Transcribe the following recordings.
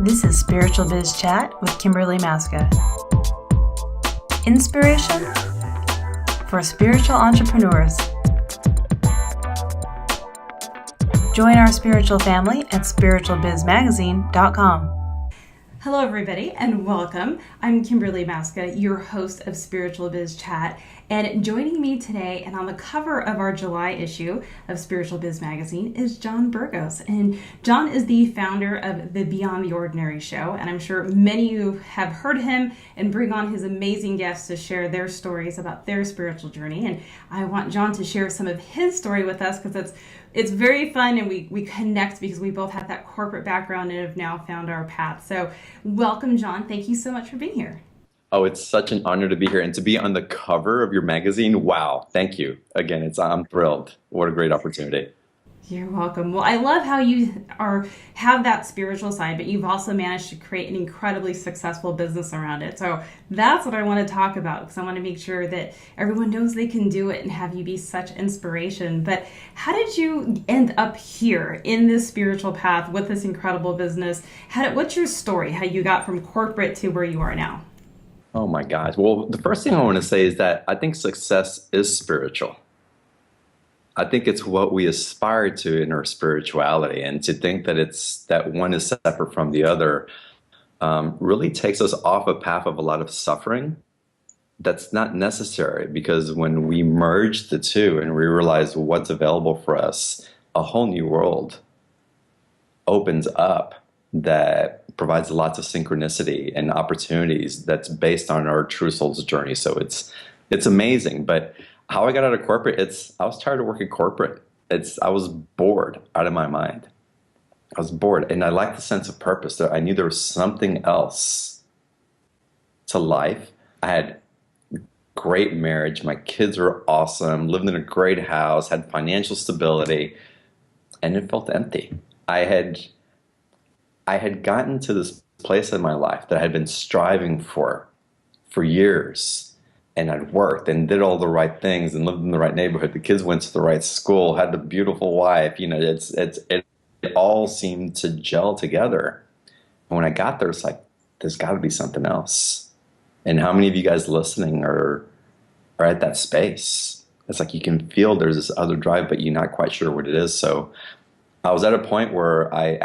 This is Spiritual Biz Chat with Kimberly Maska. Inspiration for spiritual entrepreneurs. Join our spiritual family at spiritualbizmagazine.com. Hello, everybody, and welcome. I'm Kimberly Maska, your host of Spiritual Biz Chat, and joining me today and on the cover of our July issue of Spiritual Biz Magazine is John Burgos. And John is the founder of the Beyond the Ordinary show, and I'm sure many of you have heard him and bring on his amazing guests to share their stories about their spiritual journey. And I want John to share some of his story with us because it's very fun, and we connect because we both have that corporate background and have now found our path. So welcome, John. Thank you so much for being here. Oh, it's such an honor to be here and to be on the cover of your magazine. Wow. Thank you. Again, I'm thrilled. What a great opportunity. You're welcome. Well, I love how you have that spiritual side, but you've also managed to create an incredibly successful business around it. So that's what I want to talk about, because I want to make sure that everyone knows they can do it and have you be such inspiration. But how did you end up here in this spiritual path with this incredible business? What's your story, how you got from corporate to where you are now? Oh my gosh. Well, the first thing I want to say is that I think success is spiritual. I think it's what we aspire to in our spirituality, and to think that one is separate from the other really takes us off a path of a lot of suffering. That's not necessary, because when we merge the two and we realize what's available for us, a whole new world opens up that provides lots of synchronicity and opportunities that's based on our true soul's journey. So it's amazing. But how I got out of corporate, I was tired of working corporate. I was bored out of my mind. I was bored, and I liked the sense of purpose. I knew there was something else to life. I had great marriage. My kids were awesome, lived in a great house, had financial stability, and it felt empty. I had gotten to this place in my life that I had been striving for years. And I'd worked and did all the right things and lived in the right neighborhood. The kids went to the right school, had a beautiful wife. You know, it all seemed to gel together. And when I got there, it's like, there's got to be something else. And how many of you guys listening are at that space? It's like you can feel there's this other drive, but you're not quite sure what it is. So I was at a point where I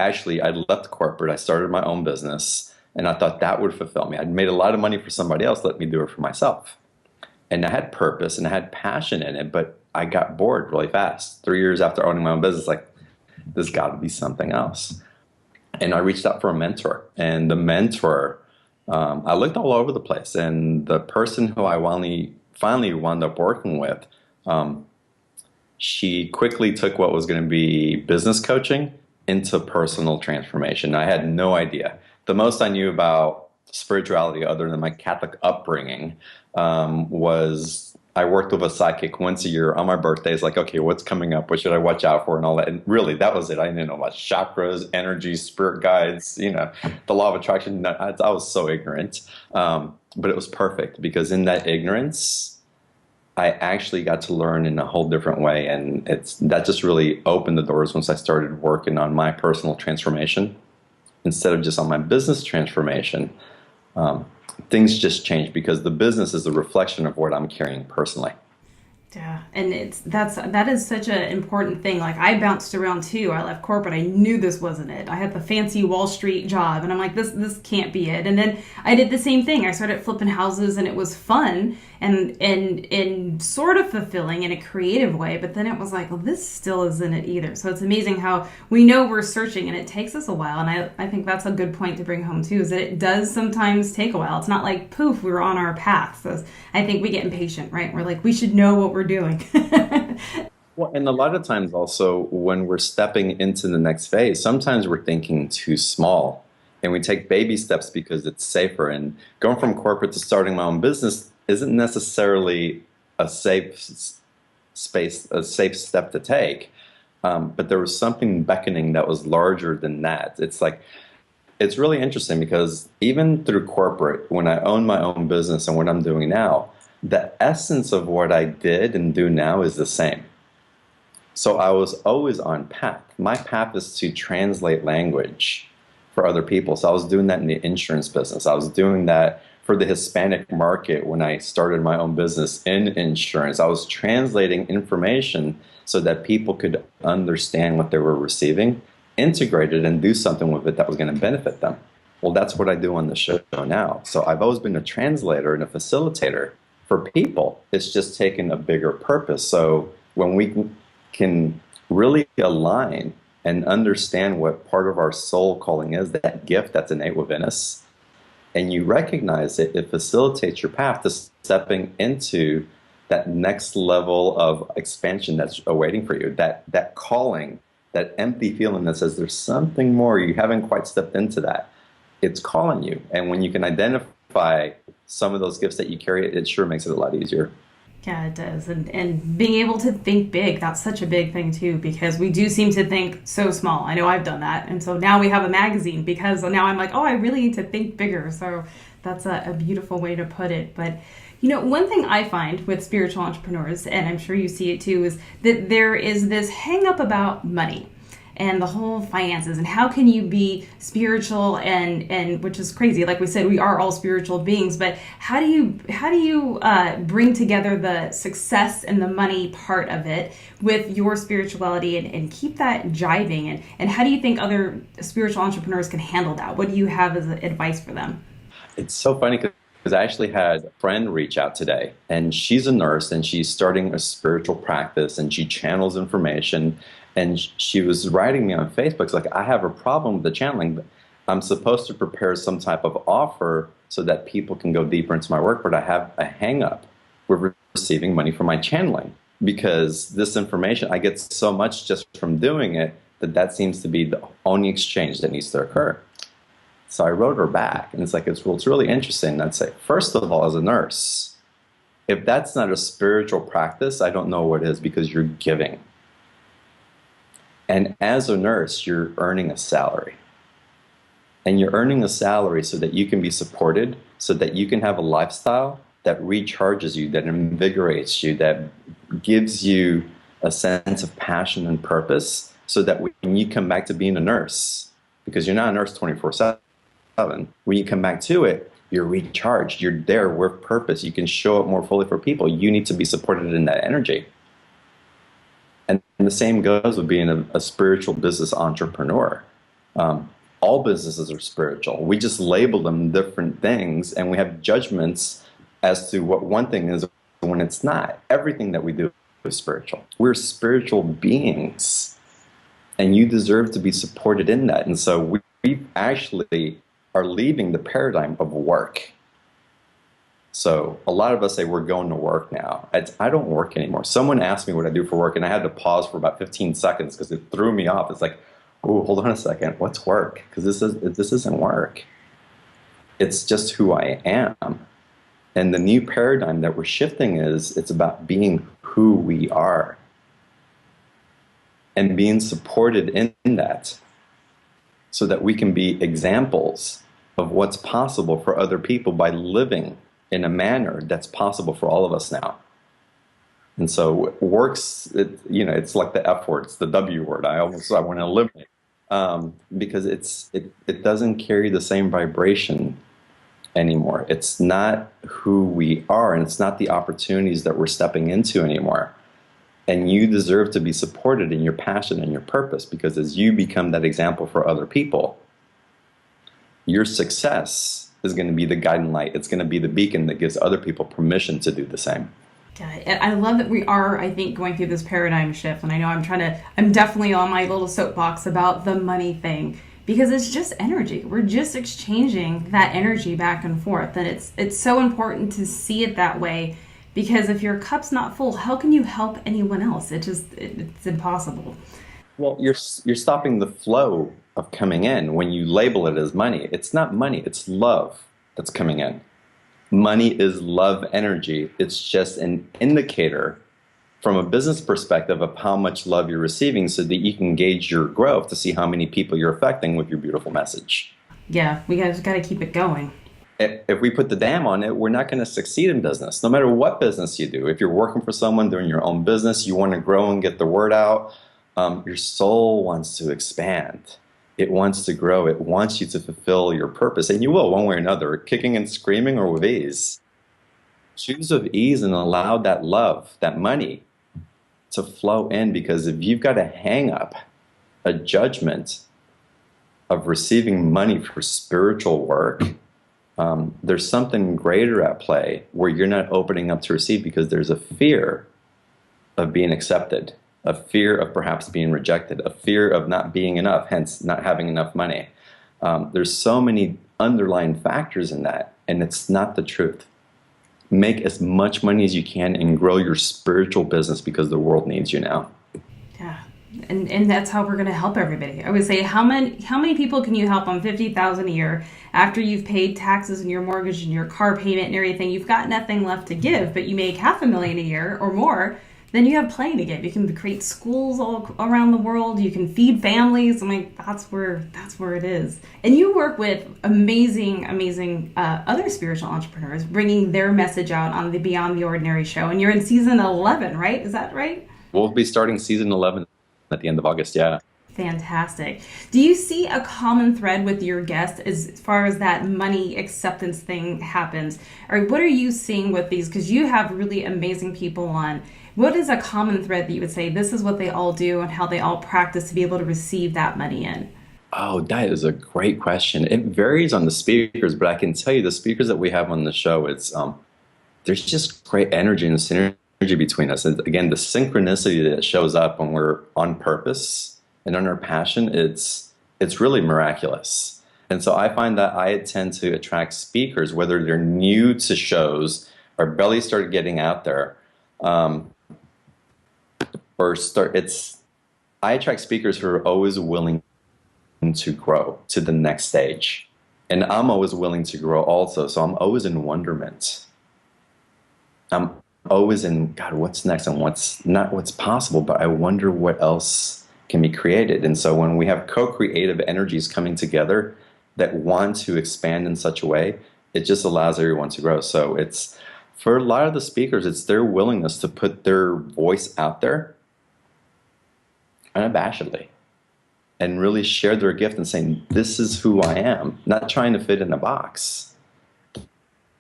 left corporate. I started my own business, and I thought that would fulfill me. I'd made a lot of money for somebody else. Let me do it for myself. And I had purpose and I had passion in it, but I got bored really fast. 3 years after owning my own business, like, there's got to be something else. And I reached out for a mentor. And the mentor, I looked all over the place. And the person who I finally wound up working with, she quickly took what was going to be business coaching into personal transformation. I had no idea. The most I knew about spirituality, other than my Catholic upbringing, was I worked with a psychic once a year on my birthday. It's like, okay, what's coming up? What should I watch out for? And all that. And really, that was it. I didn't know about chakras, energy, spirit guides, the law of attraction. I was so ignorant. But it was perfect, because in that ignorance, I actually got to learn in a whole different way. And that just really opened the doors once I started working on my personal transformation instead of just on my business transformation. Things just changed, because the business is a reflection of what I'm carrying personally. Yeah, and that is such an important thing. Like, I bounced around too. I left corporate. I knew this wasn't it. I had the fancy Wall Street job, and I'm like, this can't be it. And then I did the same thing. I started flipping houses, and it was fun and sort of fulfilling in a creative way. But then it was like, well, this still isn't it either. So it's amazing how we know we're searching, and it takes us a while. And I think that's a good point to bring home too, is that it does sometimes take a while. It's not like, poof, we're on our path. So I think we get impatient, right? We're like, we should know what we're doing. Well, and a lot of times also when we're stepping into the next phase, sometimes we're thinking too small, and we take baby steps because it's safer. And going from corporate to starting my own business isn't necessarily a safe step to take. But there was something beckoning that was larger than that. It's really interesting, because even through corporate, when I own my own business and what I'm doing now, the essence of what I did and do now is the same. So I was always on path. My path is to translate language for other people. So I was doing that in the insurance business. I was doing that for the Hispanic market when I started my own business in insurance. I was translating information so that people could understand what they were receiving, integrate it, and do something with it that was going to benefit them. Well, that's what I do on the show now. So I've always been a translator and a facilitator for people. It's just taken a bigger purpose. So when we can really align and understand what part of our soul calling is, that gift that's innate within us, and you recognize it, it facilitates your path to stepping into that next level of expansion that's awaiting for you, that calling, that empty feeling that says there's something more, you haven't quite stepped into that. It's calling you. And when you can identify some of those gifts that you carry, it sure makes it a lot easier. Yeah, it does. And being able to think big, that's such a big thing too, because we do seem to think so small. I know I've done that. And so now we have a magazine because now I'm like, oh, I really need to think bigger. So that's a beautiful way to put it. But, you know, one thing I find with spiritual entrepreneurs, and I'm sure you see it too, is that there is this hang up about money and the whole finances and how can you be spiritual and which is crazy. Like we said, we are all spiritual beings, but how do you bring together the success and the money part of it with your spirituality and keep that jiving? And how do you think other spiritual entrepreneurs can handle that? What do you have as advice for them? It's so funny because I actually had a friend reach out today, and she's a nurse and she's starting a spiritual practice and she channels information. And she was writing me on Facebook, it's like, I have a problem with the channeling, but I'm supposed to prepare some type of offer so that people can go deeper into my work, but I have a hang up with receiving money for my channeling because this information, I get so much just from doing it that seems to be the only exchange that needs to occur. So I wrote her back, and it's like, it's really interesting. I'd say, first of all, as a nurse, if that's not a spiritual practice, I don't know what is, because you're giving. And as a nurse, you're earning a salary. And you're earning a salary so that you can be supported, so that you can have a lifestyle that recharges you, that invigorates you, that gives you a sense of passion and purpose, so that when you come back to being a nurse, because you're not a nurse 24/7, when you come back to it, you're recharged, you're there with purpose, you can show up more fully for people. You need to be supported in that energy. And the same goes with being a spiritual business entrepreneur. All businesses are spiritual. We just label them different things, and we have judgments as to what one thing is when it's not. Everything that we do is spiritual. We're spiritual beings, and you deserve to be supported in that. And so we actually are leaving the paradigm of work. So a lot of us say we're going to work now. I don't work anymore. Someone asked me what I do for work, and I had to pause for about 15 seconds because it threw me off. It's like, oh, hold on a second. What's work? Because this isn't work. It's just who I am. And the new paradigm that we're shifting is it's about being who we are and being supported in that so that we can be examples of what's possible for other people by living in a manner that's possible for all of us now. And so works, it's like the F word, it's the W word. I want to eliminate because it doesn't carry the same vibration anymore. It's not who we are, and it's not the opportunities that we're stepping into anymore. And you deserve to be supported in your passion and your purpose, because as you become that example for other people, your success is going to be the guiding light. It's going to be the beacon that gives other people permission to do the same. Yeah, I love that we are, I think, going through this paradigm shift. And I know I'm definitely on my little soapbox about the money thing, because it's just energy. We're just exchanging that energy back and forth. And it's so important to see it that way, because if your cup's not full, how can you help anyone else? It's impossible. Well, you're stopping the flow of coming in when you label it as money. It's not money, it's love that's coming in. Money is love energy. It's just an indicator from a business perspective of how much love you're receiving so that you can gauge your growth to see how many people you're affecting with your beautiful message. Yeah, we just got to keep it going. If we put the dam on it, we're not going to succeed in business, no matter what business you do. If you're working for someone, doing your own business, you want to grow and get the word out, your soul wants to expand. It wants to grow. It wants you to fulfill your purpose, and you will one way or another, kicking and screaming or with ease. Choose with ease and allow that love, that money to flow in, because if you've got a hang up, a judgment of receiving money for spiritual work, there's something greater at play where you're not opening up to receive because there's a fear of being accepted, a fear of perhaps being rejected, a fear of not being enough, hence not having enough money. There's so many underlying factors in that, and it's not the truth. Make as much money as you can and grow your spiritual business because the world needs you now. Yeah. And that's how we're going to help everybody. I would say, how many people can you help on $50,000 a year after you've paid taxes and your mortgage and your car payment and everything? You've got nothing left to give, but you make $500,000 a year or more. Then you have plenty to give. You can create schools all around the world. You can feed families. I'm like, that's where it is. And you work with amazing other spiritual entrepreneurs, bringing their message out on the Beyond the Ordinary show. And you're in season 11, right? Is that right? We'll be starting season 11 at the end of August. Yeah. Fantastic. Do you see a common thread with your guests as far as that money acceptance thing happens? Or what are you seeing with these? Because you have really amazing people on. What is a common thread that you would say this is what they all do and how they all practice to be able to receive that money in? Oh, that is a great question. It varies on the speakers, but I can tell you the speakers that we have on the show, it's there's just great energy and synergy between us. And again, the synchronicity that shows up when we're on purpose and on our passion, it's really miraculous. And so I find that I tend to attract speakers, whether they're new to shows or barely started getting out there, I attract speakers who are always willing to grow to the next stage. And I'm always willing to grow also. So I'm always in wonderment. I'm always in, God, what's next? And what's not what's possible, but I wonder what else can be created. And so when we have co-creative energies coming together that want to expand in such a way, it just allows everyone to grow. So it's, for a lot of the speakers, it's their willingness to put their voice out there unabashedly and really share their gift and saying, this is who I am, not trying to fit in a box.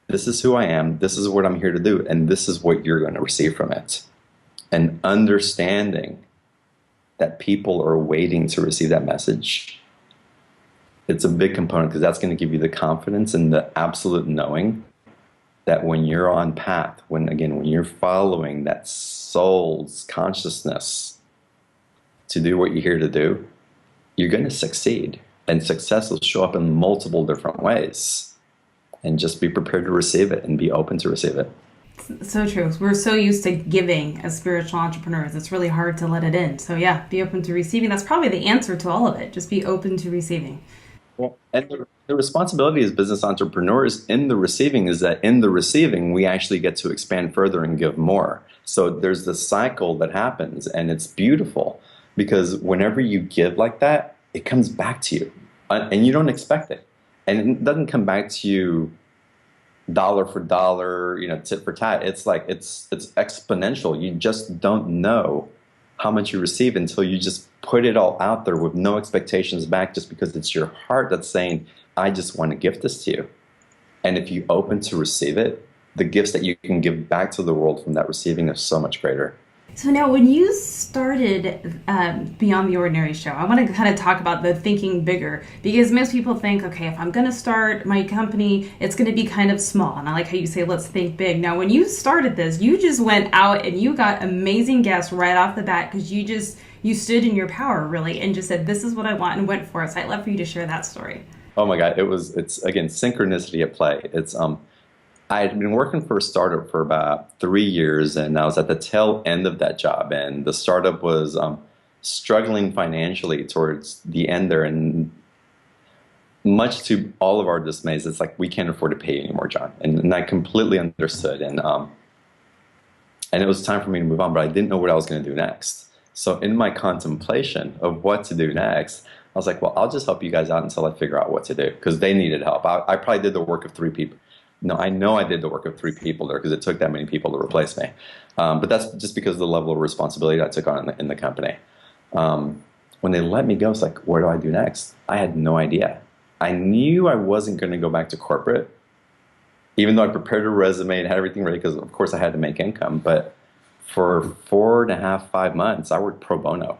This is who I am, this is what I'm here to do, and this is what you're going to receive from it. And understanding that people are waiting to receive that message, it's a big component because that's going to give you the confidence and the absolute knowing that when you're on path, when you're following that soul's consciousness to do what you're here to do, you're going to succeed. And success will show up in multiple different ways. And just be prepared to receive it and be open to receive it. So true. We're so used to giving as spiritual entrepreneurs. It's really hard to let it in. So yeah, be open to receiving. That's probably the answer to all of it. Just be open to receiving. Well, and the responsibility as business entrepreneurs in the receiving is that in the receiving, we actually get to expand further and give more. So there's this cycle that happens, and it's beautiful because whenever you give like that, it comes back to you, and you don't expect it. And it doesn't come back to you dollar for dollar, tit for tat. It's like it's exponential. You just don't know how much you receive until you just put it all out there with no expectations back, just because it's your heart that's saying, I just want to gift this to you. And if you open to receive it, the gifts that you can give back to the world from that receiving is so much greater. So now when you started Beyond the Ordinary show, I want to kind of talk about the thinking bigger, because most people think, okay, if I'm going to start my company, it's going to be kind of small. And I like how you say, let's think big. Now, when you started this, you just went out and you got amazing guests right off the bat because you stood in your power really and just said, this is what I want, and went for it. So I'd love for you to share that story. Oh my God. It's again, synchronicity at play. I had been working for a startup for about 3 years, and I was at the tail end of that job. And the startup was struggling financially towards the end there. And much to all of our dismays, it's like, we can't afford to pay you anymore, John. And I completely understood. And it was time for me to move on, but I didn't know what I was going to do next. So in my contemplation of what to do next, I was like, well, I'll just help you guys out until I figure out what to do, because they needed help. I probably did the work of 3 people. No, I know I did the work of 3 people there because it took that many people to replace me. But that's just because of the level of responsibility I took on in the company. when they let me go, it's like, where do I do next? I had no idea. I knew I wasn't going to go back to corporate, even though I prepared a resume and had everything ready, because of course I had to make income. But for 4.5, 5 months, I worked pro bono.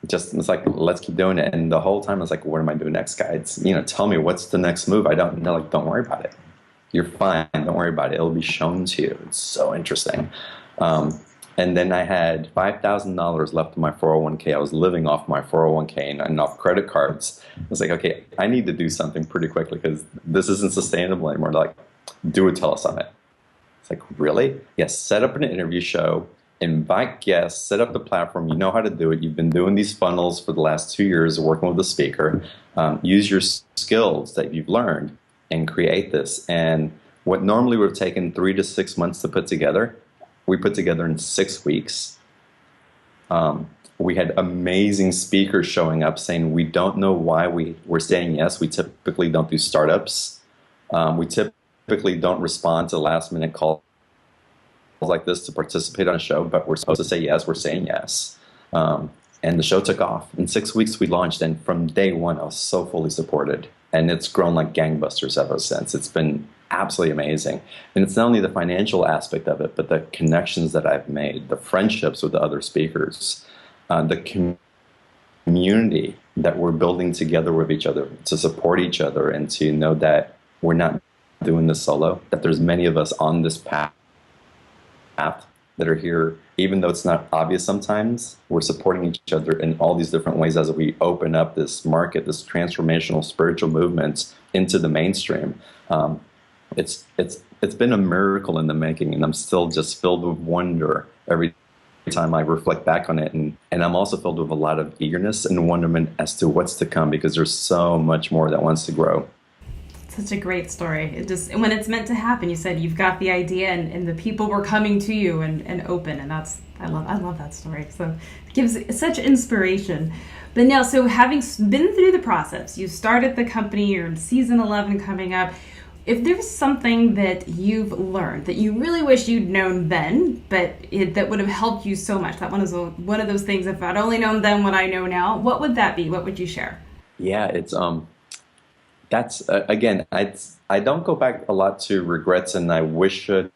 Just it's like, let's keep doing it. And the whole time I was like, what am I doing next, guys? Tell me what's the next move. I don't know. Like, don't worry about it. You're fine. Don't worry about it. It'll be shown to you. It's so interesting. And then I had $5,000 left in my 401k. I was living off my 401k and off credit cards. I was like, okay, I need to do something pretty quickly because this isn't sustainable anymore. Like, do a telesummit. It's like, really? Yes, set up an interview show, invite guests, set up the platform. You know how to do it. You've been doing these funnels for the last 2 years, working with the speaker. Use your skills that you've learned and create this. And what normally would have taken 3 to 6 months to put together, we put together in 6 weeks. We had amazing speakers showing up saying, we don't know why we're saying yes. We typically don't do startups. We typically don't respond to last minute calls like this to participate on a show, but we're supposed to say yes, we're saying yes. And the show took off. In 6 weeks, we launched, and from day one, I was so fully supported. And it's grown like gangbusters ever since. It's been absolutely amazing. And it's not only the financial aspect of it, but the connections that I've made, the friendships with the other speakers, the community that we're building together with each other to support each other and to know that we're not doing this solo, that there's many of us on this path that are here, even though it's not obvious sometimes, we're supporting each other in all these different ways as we open up this market, this transformational spiritual movement into the mainstream. It's been a miracle in the making, and I'm still just filled with wonder every time I reflect back on it. And I'm also filled with a lot of eagerness and wonderment as to what's to come, because there's so much more that wants to grow. Such a great story. It just, when it's meant to happen, you said you've got the idea and the people were coming to you and open, and I love that story. So it gives such inspiration. But now, so having been through the process, you started the company, you're in season 11 coming up. If there's something that you've learned that you really wish you'd known then, but that would have helped you so much, that one of those things, if I'd only known then what I know now, what would that be? What would you share? Yeah, it's that's again, I don't go back a lot to regrets and I should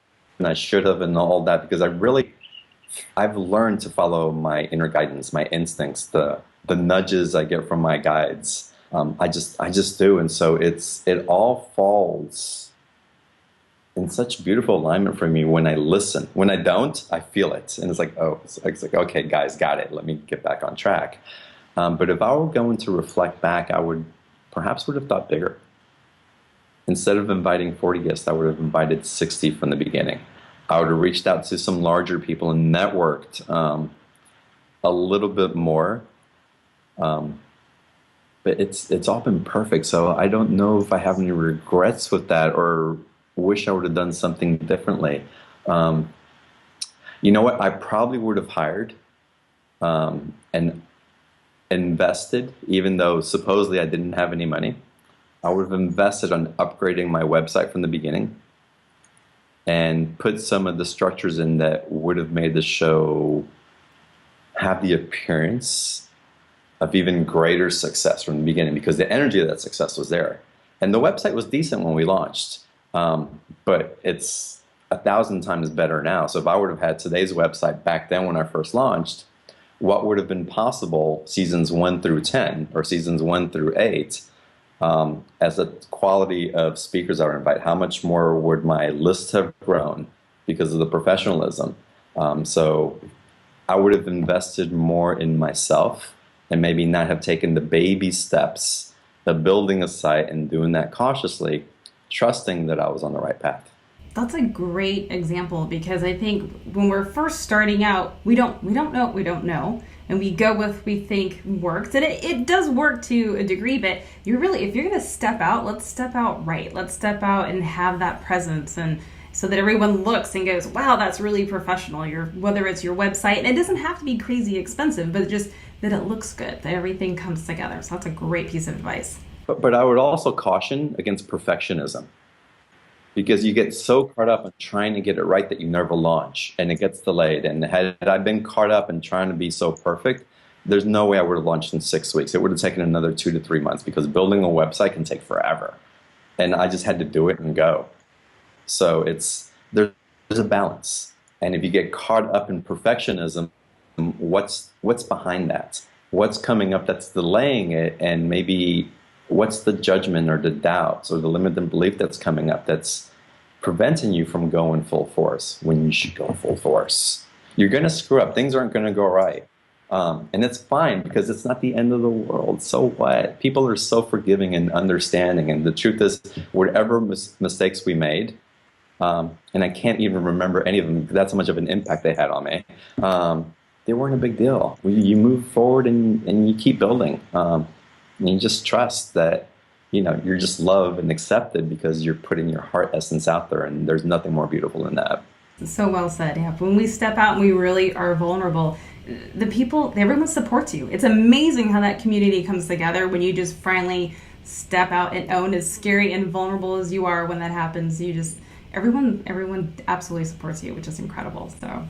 have and all that, because I've learned to follow my inner guidance, my instincts, the nudges I get from my guides. I just do, and so it all falls in such beautiful alignment for me when I listen. When I don't, I feel it, and it's like, okay, guys, got it. Let me get back on track. But if I were going to reflect back, I would have thought bigger. Instead of inviting 40 guests, I would have invited 60 from the beginning. I would have reached out to some larger people and networked a little bit more. But it's all been perfect, so I don't know if I have any regrets with that or wish I would have done something differently. You know what? I probably would have hired and invested, even though supposedly I didn't have any money. I would have invested on upgrading my website from the beginning and put some of the structures in that would have made the show have the appearance of even greater success from the beginning, because the energy of that success was there. And the website was decent when we launched, but it's 1,000 times better now. So if I would have had today's website back then when I first launched, what would have been possible seasons 1 through 10 or seasons 1 through 8 as the quality of speakers I would invite? How much more would my list have grown because of the professionalism? So I would have invested more in myself and maybe not have taken the baby steps of building a site and doing that cautiously, trusting that I was on the right path. That's a great example, because I think when we're first starting out, we don't know what we don't know, and we go with what we think works, and it does work to a degree. But if you're going to step out, let's step out right. Let's step out and have that presence, and so that everyone looks and goes, "Wow, that's really professional." Whether it's your website, and it doesn't have to be crazy expensive, but just that it looks good, that everything comes together. So that's a great piece of advice. But I would also caution against perfectionism, because you get so caught up in trying to get it right that you never launch and it gets delayed. And had I been caught up in trying to be so perfect, there's no way I would have launched in 6 weeks. It would have taken another 2 to 3 months because building a website can take forever. And I just had to do it and go. So there's a balance. And if you get caught up in perfectionism, what's behind that? What's coming up that's delaying it? And maybe what's the judgment or the doubts or the limiting belief that's coming up that's preventing you from going full force when you should go full force? You're going to screw up. Things aren't going to go right. And it's fine because it's not the end of the world. So what? People are so forgiving and understanding. And the truth is, whatever mistakes we made, and I can't even remember any of them because that's how much of an impact they had on me, they weren't a big deal. You move forward and you keep building. And you just trust that, you're just loved and accepted because you're putting your heart essence out there, and there's nothing more beautiful than that. So well said. Yeah. When we step out and we really are vulnerable, everyone supports you. It's amazing how that community comes together when you just finally step out and own, as scary and vulnerable as you are when that happens. Everyone absolutely supports you, which is incredible. So,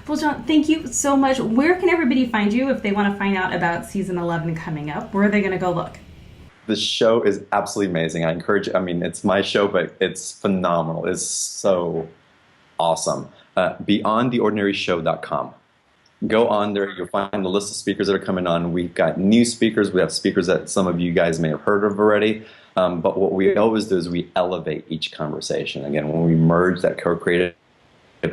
well, John, thank you so much. Where can everybody find you if they want to find out about season 11 coming up? Where are they going to go look? The show is absolutely amazing. I encourage you. It's my show, but it's phenomenal. It's so awesome. BeyondTheOrdinaryShow.com. Go on there. You'll find the list of speakers that are coming on. We've got new speakers. We have speakers that some of you guys may have heard of already. But what we always do is we elevate each conversation. Again, when we merge that co-creative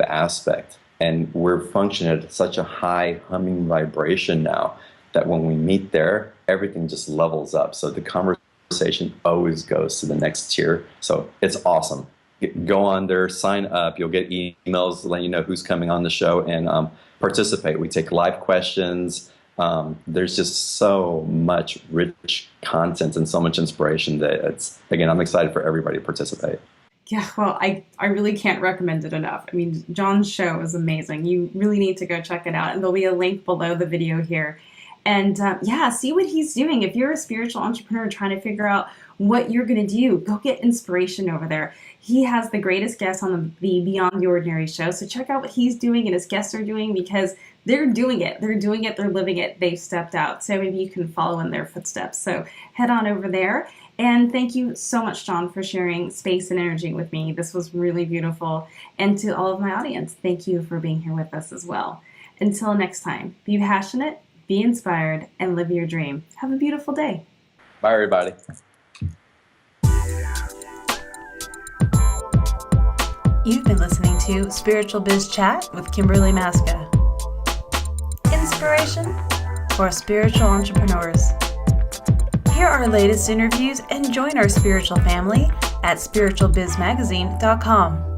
aspect, and we're functioning at such a high humming vibration now that when we meet there, everything just levels up. So the conversation always goes to the next tier. So it's awesome. Go on there, sign up. You'll get emails letting you know who's coming on the show, and participate. We take live questions. There's just so much rich content and so much inspiration that I'm excited for everybody to participate. Yeah, well, I really can't recommend it enough. John's show is amazing. You really need to go check it out. And there'll be a link below the video here. And see what he's doing. If you're a spiritual entrepreneur trying to figure out what you're going to do, go get inspiration over there. He has the greatest guests on the Beyond the Ordinary show. So check out what he's doing and his guests are doing, because they're doing it. They're doing it. They're living it. They've stepped out. So maybe you can follow in their footsteps. So head on over there. And thank you so much, John, for sharing space and energy with me. This was really beautiful. And to all of my audience, thank you for being here with us as well. Until next time, be passionate, be inspired, and live your dream. Have a beautiful day. Bye, everybody. You've been listening to Spiritual Biz Chat with Kimberly Maska. Inspiration for spiritual entrepreneurs. Hear our latest interviews and join our spiritual family at spiritualbizmagazine.com.